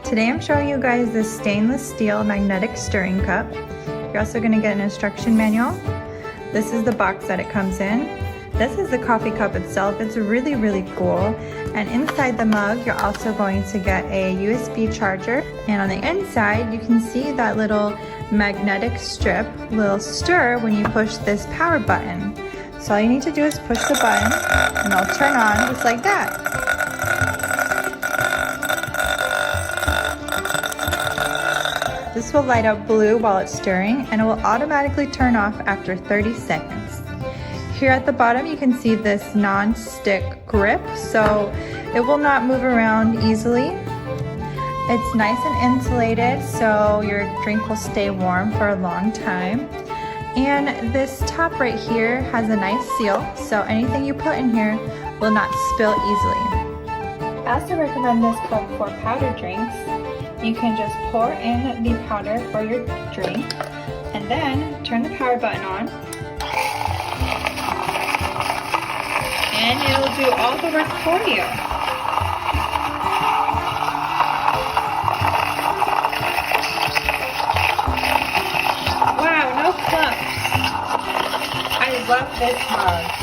Today I'm showing you guys this stainless steel magnetic stirring cup. You're also going to get an instruction manual. This is the box that it comes in. This is the coffee cup itself. It's really cool. And inside the mug, you're also going to get a USB charger. And on the inside, you can see that little magnetic strip will stir when you push this power button. So all you need to do is push the button and it'll turn on just like that. This will light up blue while it's stirring, and it will automatically turn off after 30 seconds. Here at the bottom you can see this non-stick grip, so it will not move around easily. It's nice and insulated, so your drink will stay warm for a long time. And this top right here has a nice seal, so anything you put in here will not spill easily. I also recommend this cup for powder drinks. You can just pour in the powder for your drink and then turn the power button on and it'll do all the work for you. Wow, no clumps. I love this mug.